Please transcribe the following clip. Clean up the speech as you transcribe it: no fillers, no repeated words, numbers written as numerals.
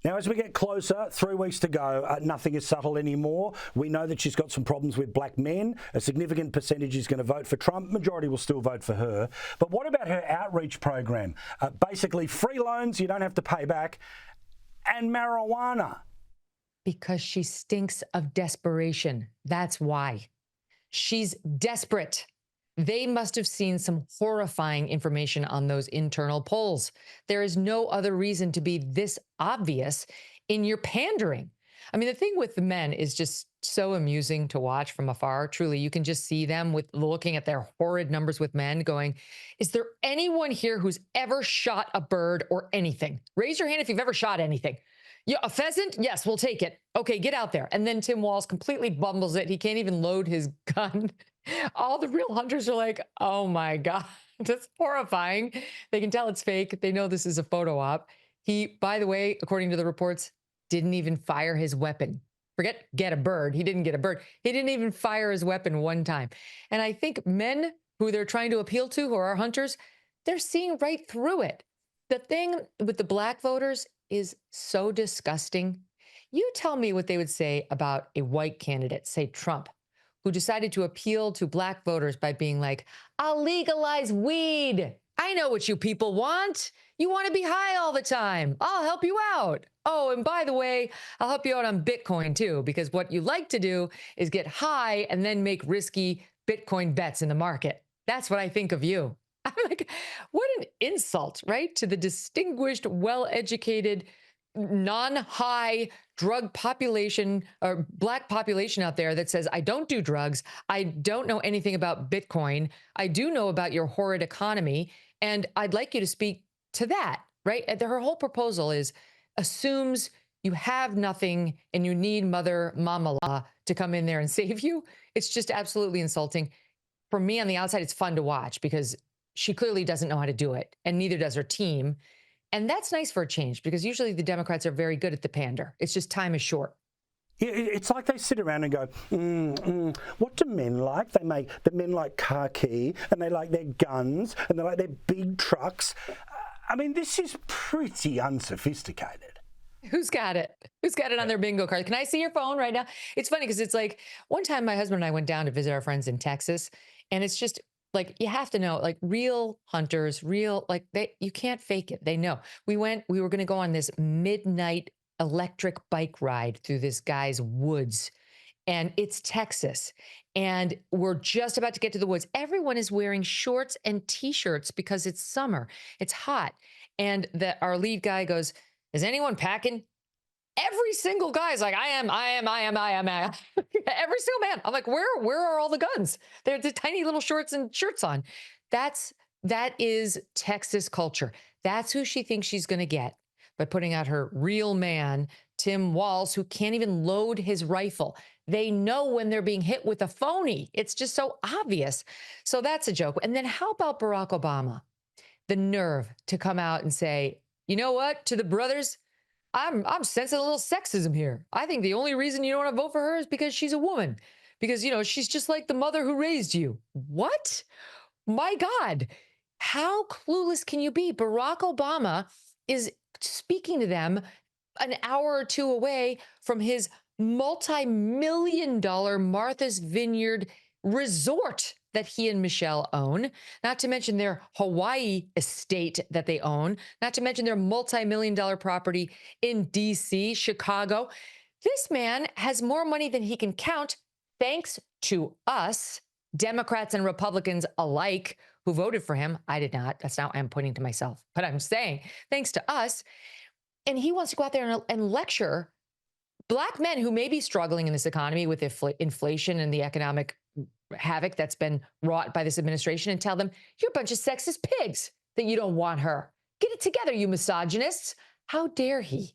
Now, as we get closer, 3 weeks to go, nothing is subtle anymore. We know that she's got some problems with black men. A significant percentage is going to vote for Trump. Majority will still vote for her. But what about her outreach program? Basically, free loans you don't have to pay back, and marijuana. Because she stinks of desperation. That's why. She's desperate. They must have seen some horrifying information on those internal polls. There is no other reason to be this obvious in your pandering. I mean, the thing with the men is just so amusing to watch from afar. Truly, you can just see them with looking at their horrid numbers with men going, is there anyone here who's ever shot a bird or anything? Raise your hand if you've ever shot anything. Yeah, a pheasant? Yes, we'll take it. Okay, get out there. And then Tim Walz completely bumbles it. He can't even load his gun. All the real hunters are like, oh my God, that's horrifying. They can tell it's fake. They know this is a photo op. He, by the way, according to the reports, didn't even fire his weapon. Forget get a bird. He didn't get a bird. He didn't even fire his weapon one time. And I think men who they're trying to appeal to, who are hunters, they're seeing right through it. The thing with the black voters is so disgusting. You tell me what they would say about a white candidate, say Trump, who decided to appeal to black voters by being like, I'll legalize weed. I know what you people want. You want to be high all the time. I'll help you out. Oh, and by the way, I'll help you out on Bitcoin too, because what you like to do is get high and then make risky Bitcoin bets in the market. That's what I think of you. I'm like, what an insult, right? To the distinguished, well-educated, non-high drug population or black population out there that says, I don't do drugs. I don't know anything about Bitcoin. I do know about your horrid economy. And I'd like you to speak to that, right? Her whole proposal assumes you have nothing and you need Mother Mamala to come in there and save you. It's just absolutely insulting. For me on the outside, it's fun to watch because she clearly doesn't know how to do it, and neither does her team. And that's nice for a change because usually the Democrats are very good at the pander. It's just time is short. It's like they sit around and go, what do men like? The men like khaki, and they like their guns, and they like their big trucks. I mean, this is pretty unsophisticated. Who's got it? Who's got it on their bingo card? Can I see your phone right now? It's funny because it's like one time my husband and I went down to visit our friends in Texas, and it's just like, you have to know, like real hunters, you can't fake it. They know. We were going to go on this midnight electric bike ride through this guy's woods, and it's Texas. And we're just about to get to the woods. Everyone is wearing shorts and t-shirts because it's summer. It's hot. And our lead guy goes, is anyone packing? Every single guy's like, I am. Every single man. I'm like, where are all the guns? They're the tiny little shorts and shirts on. That is Texas culture. That's who she thinks she's going to get by putting out her real man, Tim Walz, who can't even load his rifle. They know when they're being hit with a phony. It's just so obvious. So that's a joke. And then how about Barack Obama? The nerve to come out and say, you know what, to the brothers, I'm sensing a little sexism here. I think the only reason you don't want to vote for her is because she's a woman. Because, she's just like the mother who raised you. What? My God. How clueless can you be? Barack Obama is speaking to them an hour or two away from his multi-million-dollar Martha's Vineyard resort that he and Michelle own, not to mention their Hawaii estate that they own, not to mention their multi-million-dollar property in D.C., Chicago. This man has more money than he can count, thanks to us, Democrats and Republicans alike, who voted for him. I did not. That's not why I'm pointing to myself. But I'm saying, thanks to us. And he wants to go out there and lecture Black men who may be struggling in this economy with inflation and the economic havoc that's been wrought by this administration, and tell them, you're a bunch of sexist pigs that you don't want her. Get it together, you misogynists. How dare he?